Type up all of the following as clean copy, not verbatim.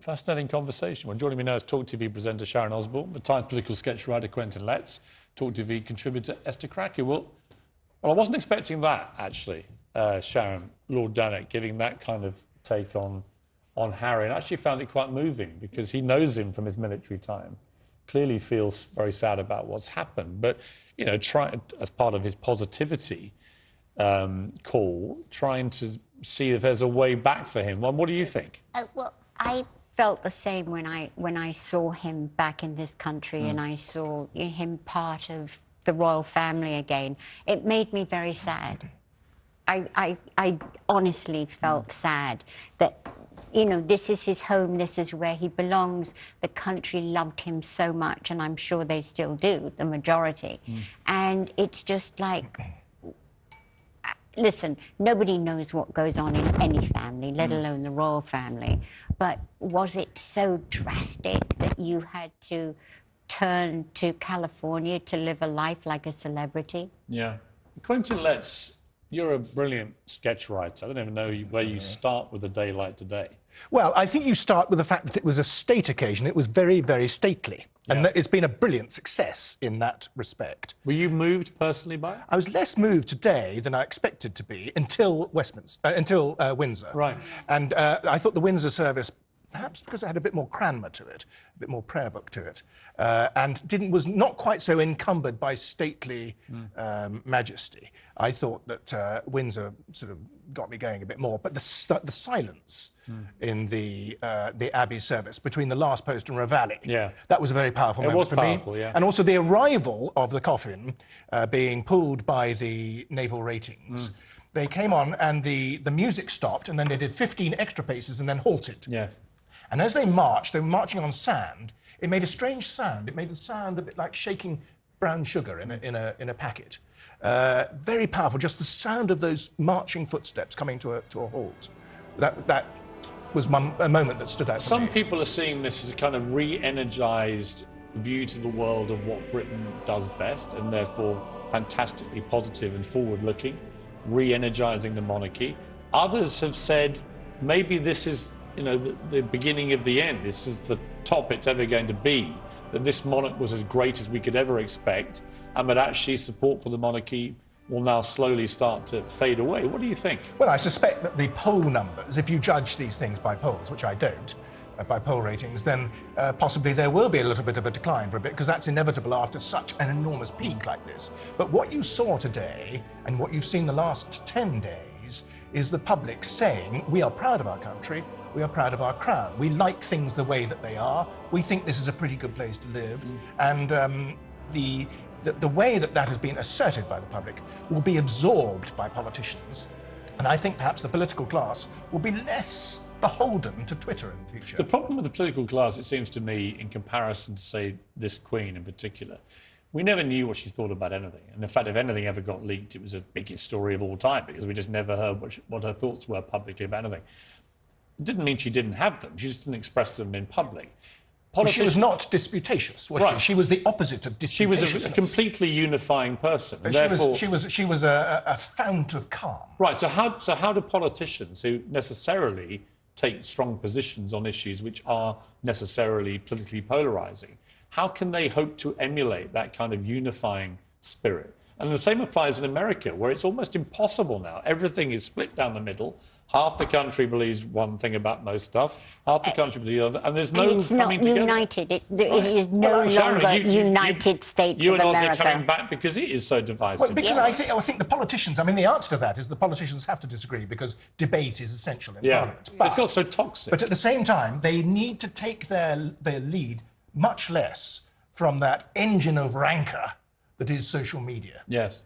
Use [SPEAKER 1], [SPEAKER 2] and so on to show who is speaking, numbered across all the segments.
[SPEAKER 1] Fascinating conversation. Well, joining me now is TalkTV presenter Sharon Osbourne, the Times political sketch writer Quentin Letts, TalkTV contributor Esther Krakue. Well, I wasn't expecting that, actually, Sharon, Lord Danek, giving that kind of take on Harry, and I actually found it quite moving because he knows him from his military time, clearly feels very sad about what's happened, but, you know, as part of his positivity call, trying to see if there's a way back for him. Well, what do you think?
[SPEAKER 2] Well, I felt the same when I saw him back in this country and I saw him part of the royal family again. It made me very sad. I honestly felt sad that, you know, this is his home, this is where he belongs. The country loved him so much, and I'm sure they still do, the majority. And it's just like, listen, nobody knows what goes on in any family, let alone the royal family. But was it so drastic that you had to turn to California to live a life like a celebrity?
[SPEAKER 1] Yeah. Quentin Letts, you're a brilliant sketch writer. I don't even know where you start with a day like today.
[SPEAKER 3] Well, I think you start with the fact that it was a state occasion. It was very, very stately. Yeah. And it's been a brilliant success in that respect.
[SPEAKER 1] Were you moved personally by it?
[SPEAKER 3] I was less moved today than I expected to be until Windsor.
[SPEAKER 1] Right.
[SPEAKER 3] And I thought the Windsor service, perhaps because it had a bit more cranmer to it, a bit more prayer book to it, and was not quite so encumbered by stately majesty. I thought that Windsor sort of got me going a bit more. But the silence in the Abbey service between the last post and Reveille, that was a very powerful moment for me.
[SPEAKER 1] Yeah.
[SPEAKER 3] And also the arrival of the coffin being pulled by the naval ratings. They came on and the music stopped, and then they did 15 extra paces and then halted.
[SPEAKER 1] Yeah.
[SPEAKER 3] And as they marched, they were marching on sand. It made a strange sound. It made a sound a bit like shaking brown sugar in a packet. Very powerful, just the sound of those marching footsteps coming to a halt. That was a moment that stood out to me.
[SPEAKER 1] Some people are seeing this as a kind of re-energised view to the world of what Britain does best, and therefore fantastically positive and forward-looking, re-energising the monarchy. Others have said maybe this is, you know, the beginning of the end. This is the top it's ever going to be, that this monarch was as great as we could ever expect, and that actually support for the monarchy will now slowly start to fade away. What do you think?
[SPEAKER 3] Well, I suspect that the poll numbers, if you judge these things by polls, which I don't, by poll ratings, then possibly there will be a little bit of a decline for a bit, because that's inevitable after such an enormous peak like this. But what you saw today, and what you've seen the last 10 days, is the public saying, we are proud of our country, we are proud of our crown, we like things the way that they are, we think this is a pretty good place to live, and the way that has been asserted by the public will be absorbed by politicians, and I think perhaps the political class will be less beholden to Twitter in the future.
[SPEAKER 1] The problem with the political class, it seems to me, in comparison to, say, this Queen in particular, we never knew what she thought about anything. And in fact, if anything ever got leaked, it was the biggest story of all time, because we just never heard what her thoughts were publicly about anything. It didn't mean she didn't have them, she just didn't express them in public.
[SPEAKER 3] Well, she was not disputatious, was she? She was the opposite of disputatiousness.
[SPEAKER 1] She was a completely unifying person. And
[SPEAKER 3] she was a fount of calm.
[SPEAKER 1] Right, so how do politicians who necessarily take strong positions on issues which are necessarily politically polarising, how can they hope to emulate that kind of unifying spirit? And the same applies in America, where it's almost impossible now. Everything is split down the middle. Half the country believes one thing about most stuff, half the country believes the other, and there's no coming together.
[SPEAKER 2] United. It is no longer United States of America.
[SPEAKER 1] You and Oz are coming back because it is so divisive.
[SPEAKER 3] Well, because I think the politicians, I mean, the answer to that is the politicians have to disagree, because debate is essential in Parliament.
[SPEAKER 1] But it's got so toxic.
[SPEAKER 3] But at the same time, they need to take their lead much less from that engine of rancour that is social media.
[SPEAKER 1] Yes.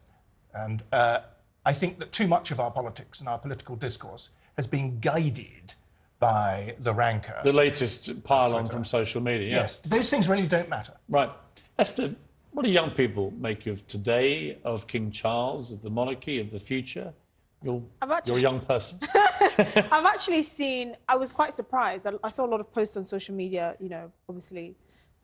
[SPEAKER 3] And I think that too much of our politics and our political discourse has been guided by the rancour.
[SPEAKER 1] The latest pile-on from social media,
[SPEAKER 3] yes. Those things really don't matter.
[SPEAKER 1] Right. Esther, what do young people make of today, of King Charles, of the monarchy, of the future? You're a young person.
[SPEAKER 4] I've actually seen... I was quite surprised. I saw a lot of posts on social media, you know, obviously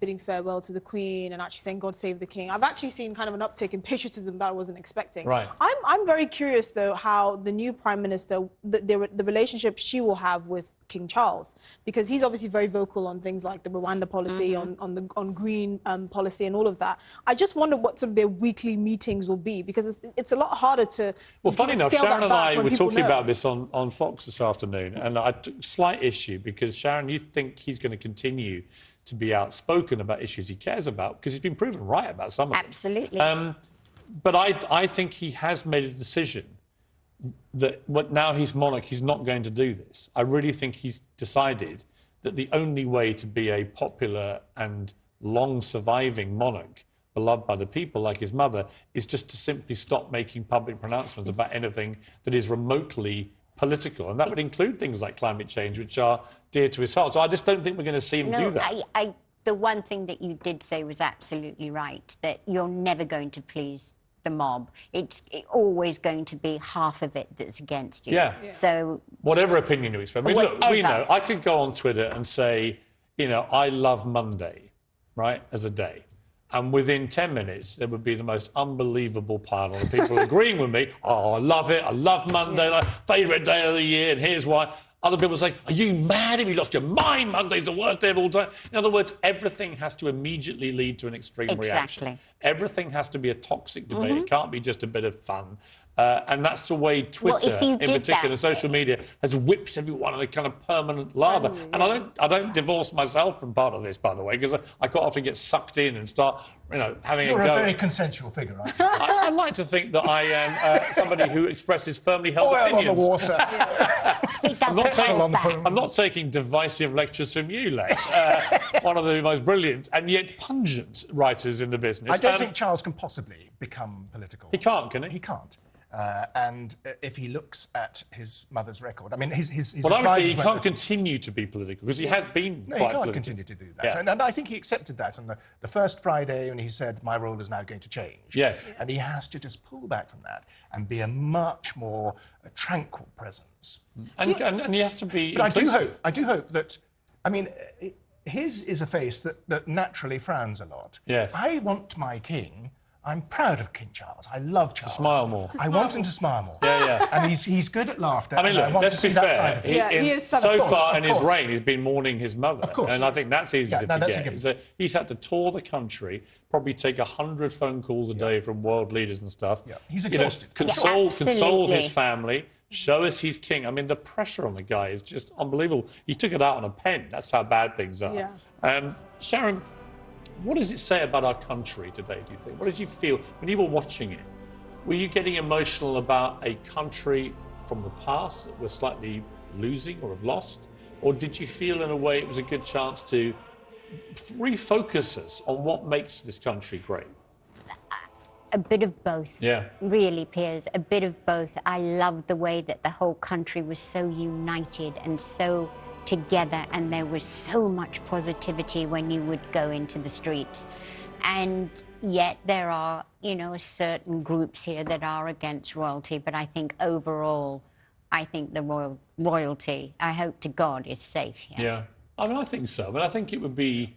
[SPEAKER 4] bidding farewell to the Queen and actually saying God save the King. I've actually seen kind of an uptick in patriotism that I wasn't expecting.
[SPEAKER 1] Right.
[SPEAKER 4] I'm very curious though how the new Prime Minister, the relationship she will have with King Charles, because he's obviously very vocal on things like the Rwanda policy, on green policy and all of that. I just wonder what sort of their weekly meetings will be, because it's a lot harder to.
[SPEAKER 1] Well, funny enough, Sharon and I were talking
[SPEAKER 4] know.
[SPEAKER 1] about this on Fox this afternoon, and I took slight issue because, Sharon, you think he's going to continue to be outspoken about issues he cares about, because he's been proven right about some of them.
[SPEAKER 2] Absolutely.
[SPEAKER 1] But I think he has made a decision that now he's monarch, he's not going to do this. I really think he's decided that the only way to be a popular and long-surviving monarch, beloved by the people like his mother, is just to simply stop making public pronouncements about anything that is remotely political. And that would include things like climate change, which are dear to his heart. So I just don't think we're going to see him do that.
[SPEAKER 2] The one thing that you did say was absolutely right, that you're never going to please the mob. It's always going to be half of it that's against you.
[SPEAKER 1] Yeah.
[SPEAKER 2] So
[SPEAKER 1] whatever opinion you express. I mean, look, we know. I could go on Twitter and say, you know, I love Monday, right, as a day. And within 10 minutes, there would be the most unbelievable pile of people agreeing with me. Oh, I love it. I love Monday. Like, favourite day of the year. And here's why. Other people say, are you mad? Have you lost your mind? Monday's the worst day of all time. In other words, everything has to immediately lead to an extreme reaction. Everything has to be a toxic debate. It can't be just a bit of fun. And that's the way Twitter, in particular, social media, has whipped everyone in a kind of permanent lather. And I don't divorce myself from part of this, by the way, because I quite often get sucked in and start, you know, having a go.
[SPEAKER 3] You're a very consensual figure, aren't you?
[SPEAKER 1] I like to think that I am somebody who expresses firmly held opinions.
[SPEAKER 3] On the water.
[SPEAKER 1] I'm not taking divisive lectures from you, Letts, one of the most brilliant and yet pungent writers in the business.
[SPEAKER 3] I don't think Charles can possibly become political.
[SPEAKER 1] He can't, can he?
[SPEAKER 3] He can't. And if he looks at his mother's record, I mean, his
[SPEAKER 1] well, obviously he can't continue to be political, because he has been
[SPEAKER 3] No,
[SPEAKER 1] quite
[SPEAKER 3] he can't
[SPEAKER 1] political.
[SPEAKER 3] continue to do that.
[SPEAKER 1] Yeah.
[SPEAKER 3] And I think he accepted that on the first Friday when he said, my role is now going to change.
[SPEAKER 1] Yes.
[SPEAKER 3] And he has to just pull back from that and be a much more tranquil presence.
[SPEAKER 1] And he has to be...
[SPEAKER 3] But I do hope that, I mean, his is a face that naturally frowns a lot.
[SPEAKER 1] Yes.
[SPEAKER 3] I want my king... I'm proud of King Charles. I love Charles.
[SPEAKER 1] To smile more.
[SPEAKER 3] I want him to smile more.
[SPEAKER 1] Yeah.
[SPEAKER 3] And he's good at laughter.
[SPEAKER 1] I mean, look, let's be fair.
[SPEAKER 4] He is
[SPEAKER 1] so far in his reign, he's been mourning his mother.
[SPEAKER 3] Of course.
[SPEAKER 1] And I think that's easy to forget. He's had to tour the country, probably take 100 phone calls a day from world leaders and stuff.
[SPEAKER 3] Yeah. He's exhausted.
[SPEAKER 1] You know, console his family, show us he's king. I mean, the pressure on the guy is just unbelievable. He took it out on a pen. That's how bad things are.
[SPEAKER 4] Yeah.
[SPEAKER 1] Sharon, what does it say about our country today, do you think? What did you feel when you were watching it? Were you getting emotional about a country from the past that we're slightly losing or have lost? Or did you feel in a way it was a good chance to refocus us on what makes this country great?
[SPEAKER 2] A bit of both.
[SPEAKER 1] Yeah.
[SPEAKER 2] Really, Piers, a bit of both. I love the way that the whole country was so united and so together, and there was so much positivity when you would go into the streets. And yet there are, you know, certain groups here that are against royalty, but I think overall, I think the royalty, I hope to God, is safe here.
[SPEAKER 1] Yeah, I mean, I think so. But I think it would be...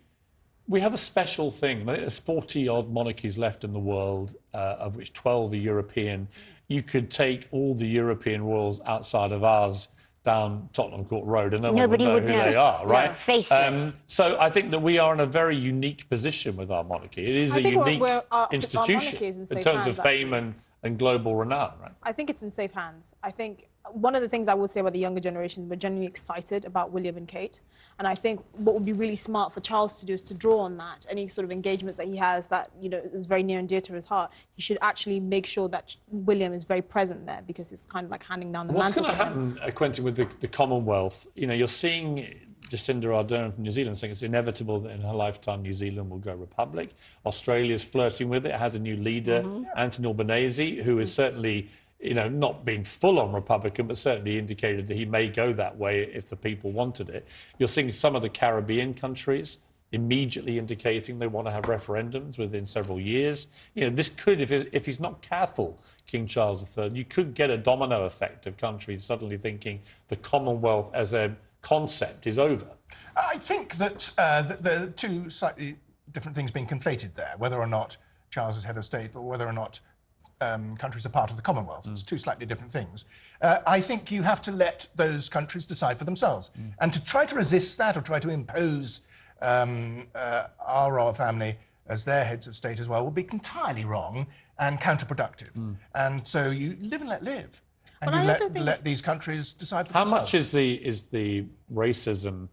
[SPEAKER 1] We have a special thing. There's 40-odd monarchies left in the world, of which 12 are European. You could take all the European royals outside of ours down Tottenham Court Road, and nobody would know who they are, right?
[SPEAKER 2] No, faceless.
[SPEAKER 1] So I think that we are in a very unique position with our monarchy. It is a unique institution in terms of fame and global renown, right?
[SPEAKER 4] I think it's in safe hands. I think one of the things I would say about the younger generation, we're genuinely excited about William and Kate. And I think what would be really smart for Charles to do is to draw on that. Any sort of engagements that he has that, you know, is very near and dear to his heart, he should actually make sure that William is very present there, because it's kind of like handing down the mantle.
[SPEAKER 1] What's going to happen, Quentin, with the Commonwealth? You know, you're seeing Jacinda Ardern from New Zealand saying it's inevitable that in her lifetime New Zealand will go republic. Australia's flirting with it. It has a new leader, Anthony Albanese, who is certainly... you know, not being full-on Republican, but certainly indicated that he may go that way if the people wanted it. You're seeing some of the Caribbean countries immediately indicating they want to have referendums within several years. You know, this could, if he's not careful, King Charles III, you could get a domino effect of countries suddenly thinking the Commonwealth as a concept is over.
[SPEAKER 3] I think that the two slightly different things being conflated there, whether or not Charles is head of state, or whether or not countries are part of the Commonwealth. It's two slightly different things. I think you have to let those countries decide for themselves. And to try to resist that or try to impose our royal family as their heads of state as well would be entirely wrong and counterproductive. And so you live and let live. And you let these countries decide for themselves.
[SPEAKER 1] How much is the racism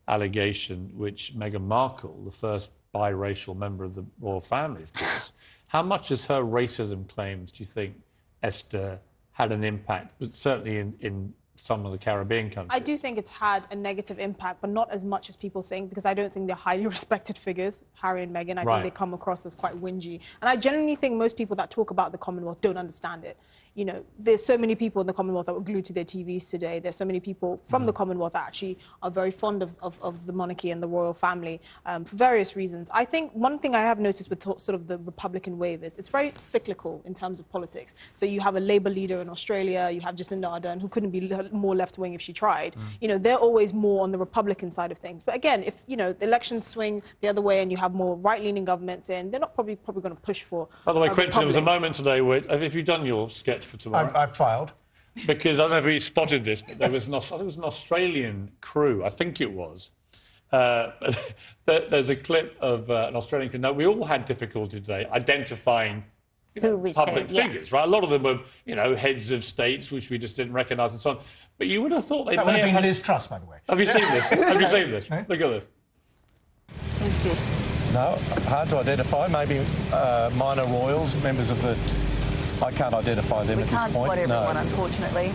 [SPEAKER 1] allegation which Meghan Markle, the first biracial member of the royal family, of course, how much is her racism claims, do you think, Esther, had an impact, but certainly in some of the Caribbean countries?
[SPEAKER 4] I do think it's had a negative impact, but not as much as people think, because I don't think they're highly respected figures, Harry and Meghan. I think they come across as quite whingy. And I genuinely think most people that talk about the Commonwealth don't understand it. You know, there's so many people in the Commonwealth that were glued to their TVs today. There's so many people from the Commonwealth that actually are very fond of the monarchy and the royal family for various reasons. I think one thing I have noticed with sort of the Republican wave is it's very cyclical in terms of politics. So you have a Labour leader in Australia, you have Jacinda Ardern, who couldn't be more left-wing if she tried. You know, they're always more on the Republican side of things. But again, if, you know, the elections swing the other way and you have more right-leaning governments in, they're not probably going to push for
[SPEAKER 1] By the way, Quentin, there was a moment today where, have you done your sketch for tomorrow?
[SPEAKER 3] I've filed.
[SPEAKER 1] Because I don't know if you spotted this, but there was I think it was an Australian crew, I think it was. There's a clip of an Australian crew. Now, we all had difficulty today identifying public figures, right? A lot of them were, you know, heads of states, which we just didn't recognise and so on. But you would have thought they
[SPEAKER 3] That would have been Liz Truss, by the way.
[SPEAKER 1] Have you seen this? Have you seen this? Look at this.
[SPEAKER 5] Who's this?
[SPEAKER 6] No, hard to identify. Maybe minor royals, members of the... I can't identify them
[SPEAKER 5] We
[SPEAKER 6] at this
[SPEAKER 5] can't
[SPEAKER 6] point.
[SPEAKER 5] spot everyone, unfortunately.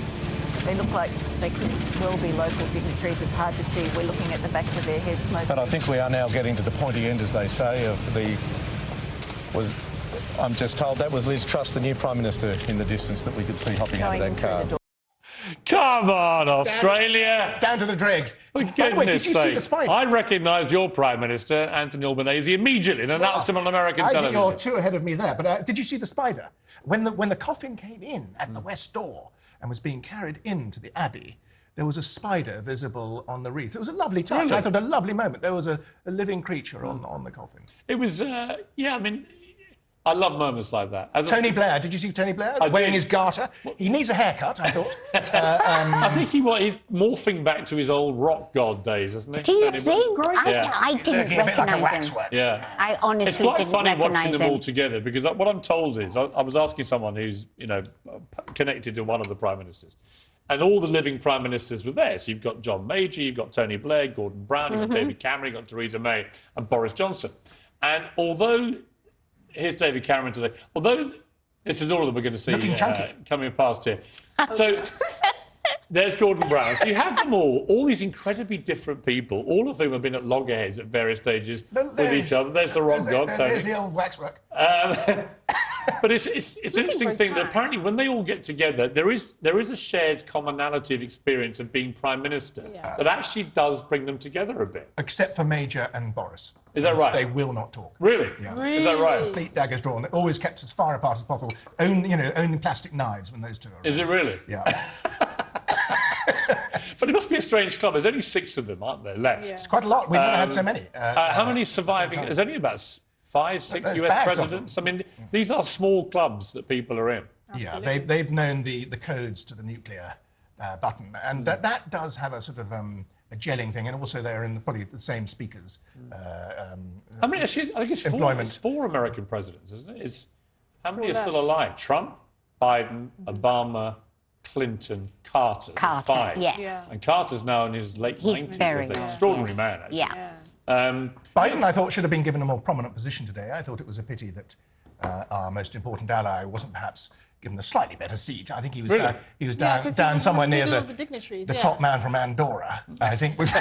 [SPEAKER 5] They look like they could well be local dignitaries. It's hard to see. We're looking at the backs of their heads mostly.
[SPEAKER 6] But I think we are now getting to the pointy end, as they say, of the... I'm just told that was Liz Truss, the new Prime Minister, in the distance that we could see hopping out of that car.
[SPEAKER 1] Come on, Australia!
[SPEAKER 3] Down to the dregs.
[SPEAKER 1] For
[SPEAKER 3] By the way, did you see the spider?
[SPEAKER 1] I recognised your Prime Minister, Anthony Albanese, immediately and announced him on American television.
[SPEAKER 3] I think you're two ahead of me there. But did you see the spider? When the coffin came in at the west door and was being carried into the Abbey, there was a spider visible on the wreath. It was a lovely touch.
[SPEAKER 1] Really?
[SPEAKER 3] I thought a lovely moment. There was a living creature on the coffin.
[SPEAKER 1] It was, yeah, I mean... I love moments like that.
[SPEAKER 3] Tony Blair, did you see Tony Blair wearing his garter? He needs a haircut, I thought.
[SPEAKER 1] I think he's morphing back to his old rock god days, isn't he?
[SPEAKER 2] Do you think? I didn't recognise him.
[SPEAKER 1] Yeah.
[SPEAKER 2] I honestly
[SPEAKER 1] It's quite
[SPEAKER 2] didn't
[SPEAKER 1] funny watching
[SPEAKER 2] recognise
[SPEAKER 1] them all
[SPEAKER 2] him.
[SPEAKER 1] together, because what I'm told is, I was asking someone who's, you know, connected to one of the Prime Ministers, and all the living Prime Ministers were there. So you've got John Major, you've got Tony Blair, Gordon Brown, you've got David Cameron, you've got Theresa May and Boris Johnson. And although... Here's David Cameron today. Although this is all of them we're going to see coming past here. So there's Gordon Brown. So you have them all these incredibly different people, all of whom have been at loggerheads at various stages with each other. There's the rock god, Tony.
[SPEAKER 3] There's the old waxwork.
[SPEAKER 1] But it's an interesting thing that apparently when they all get together, there is a shared commonality of experience of being Prime Minister that actually does bring them together a bit.
[SPEAKER 3] Except for Major and Boris.
[SPEAKER 1] Is that right?
[SPEAKER 3] They will not talk.
[SPEAKER 1] Really?
[SPEAKER 3] Yeah.
[SPEAKER 1] Is that right?
[SPEAKER 3] Complete daggers drawn. They're always kept as far apart as possible. Only plastic knives when those two are around.
[SPEAKER 1] Is it really?
[SPEAKER 3] Yeah.
[SPEAKER 1] But it must be a strange club. There's only 6 of them, aren't there, left?
[SPEAKER 3] It's quite a lot. We've never had so many.
[SPEAKER 1] How many surviving? There's only about 5, 6 US presidents. I mean, these are small clubs that people are in.
[SPEAKER 3] Absolutely. Yeah, they've known the codes to the nuclear button. And that does have a sort of... a gelling thing, and also they're in probably the same speakers.
[SPEAKER 1] I mean, actually, I think it's 4 American presidents, isn't it? How many are still alive? Trump, Biden, Obama, Clinton, Carter. 5.
[SPEAKER 2] Yes.
[SPEAKER 4] Yeah.
[SPEAKER 1] And Carter's now in his late 90s, I think. Extraordinary man, actually.
[SPEAKER 2] Yeah.
[SPEAKER 3] Biden, I thought, should have been given a more prominent position today. I thought it was a pity that our most important ally wasn't perhaps given a slightly better seat. I think he was down somewhere near the top man from Andorra, I think, was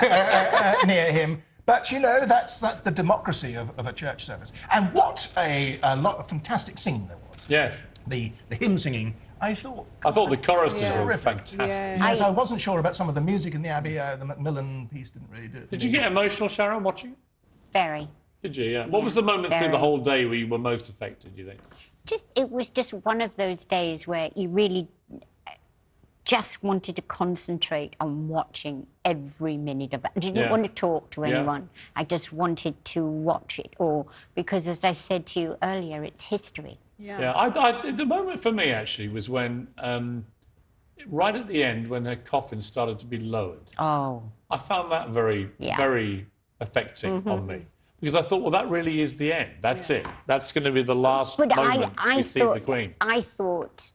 [SPEAKER 3] near him. But, you know, that's the democracy of a church service. And what a lot of fantastic singing there was.
[SPEAKER 1] Yes.
[SPEAKER 3] The hymn singing, I thought
[SPEAKER 1] the choristers were
[SPEAKER 3] terrific.
[SPEAKER 1] fantastic.
[SPEAKER 3] Yes, I wasn't sure about some of the music in the Abbey. The Macmillan piece didn't really do it.
[SPEAKER 1] Did you get emotional, Sharon, watching it?
[SPEAKER 2] Very.
[SPEAKER 1] Did you? Yeah. What was the moment through the whole day where you were most affected, do you think?
[SPEAKER 2] It was just one of those days where you really... just wanted to concentrate on watching every minute of it. I didn't
[SPEAKER 1] Yeah.
[SPEAKER 2] want to talk to
[SPEAKER 1] Yeah.
[SPEAKER 2] anyone. I just wanted to watch it all because, as I said to you earlier, it's history.
[SPEAKER 1] Yeah, the moment for me actually was when, right at the end, when her coffin started to be lowered.
[SPEAKER 2] Oh,
[SPEAKER 1] I found that very,
[SPEAKER 2] Yeah.
[SPEAKER 1] very affecting on me. Because I thought, well, that really is the end. That's it. That's going to be the last
[SPEAKER 2] but
[SPEAKER 1] moment we see the Queen.
[SPEAKER 2] I thought,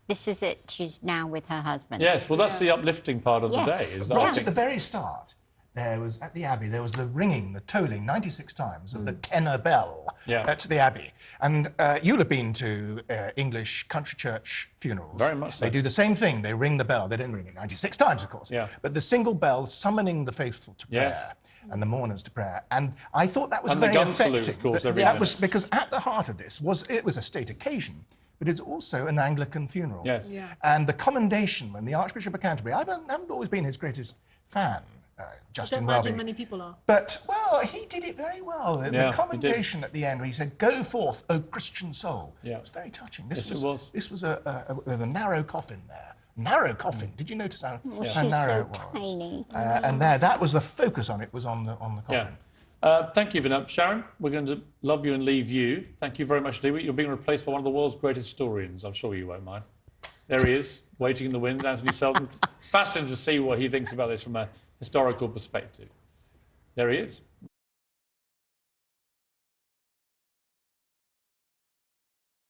[SPEAKER 2] this is it. She's now with her husband.
[SPEAKER 1] Yes, well, that's the uplifting part of the day.
[SPEAKER 2] Yes.
[SPEAKER 1] Is that
[SPEAKER 3] Right
[SPEAKER 1] I
[SPEAKER 3] at
[SPEAKER 1] think-
[SPEAKER 3] the very start, there was, at the Abbey, there was the ringing, the tolling 96 times of the Kenner bell
[SPEAKER 1] Yeah.
[SPEAKER 3] at the Abbey. And you'll have been to English country church funerals.
[SPEAKER 1] Very much so.
[SPEAKER 3] They do the same thing. They ring the bell. They don't ring it 96 times, of course.
[SPEAKER 1] Yeah.
[SPEAKER 3] But the single bell summoning the faithful to prayer.
[SPEAKER 1] Yes.
[SPEAKER 3] And the mourners to prayer. And I thought that was
[SPEAKER 1] And the
[SPEAKER 3] very
[SPEAKER 1] gun
[SPEAKER 3] effective.
[SPEAKER 1] salute, of course, every
[SPEAKER 3] that
[SPEAKER 1] minute.
[SPEAKER 3] was because at the heart of this was it was a state occasion, but it's also an Anglican funeral.
[SPEAKER 1] Yes.
[SPEAKER 4] Yeah.
[SPEAKER 3] And the commendation when the Archbishop of Canterbury, I haven't always been his greatest fan,
[SPEAKER 4] I
[SPEAKER 3] Justin
[SPEAKER 4] don't imagine
[SPEAKER 3] Welby.
[SPEAKER 4] many people are.
[SPEAKER 3] But, well, he did it very well. The
[SPEAKER 1] Yeah, he
[SPEAKER 3] commendation at the end where he said, "Go forth, O Christian soul."
[SPEAKER 1] Yeah.
[SPEAKER 3] It was very touching.
[SPEAKER 1] Yes, it was.
[SPEAKER 3] This was a narrow coffin there. Narrow coffin. Did you notice how
[SPEAKER 2] She's
[SPEAKER 3] narrow
[SPEAKER 2] so
[SPEAKER 3] it was?
[SPEAKER 2] tiny.
[SPEAKER 3] And that was the focus on it, was on the coffin.
[SPEAKER 1] Yeah. Thank you, Vinod. Sharon, we're going to love you and leave you. Thank you very much, Lee. You're being replaced by one of the world's greatest historians. I'm sure you won't mind. There he is, waiting in the wings, Anthony Selden. Fascinating to see what he thinks about this from a historical perspective. There he is.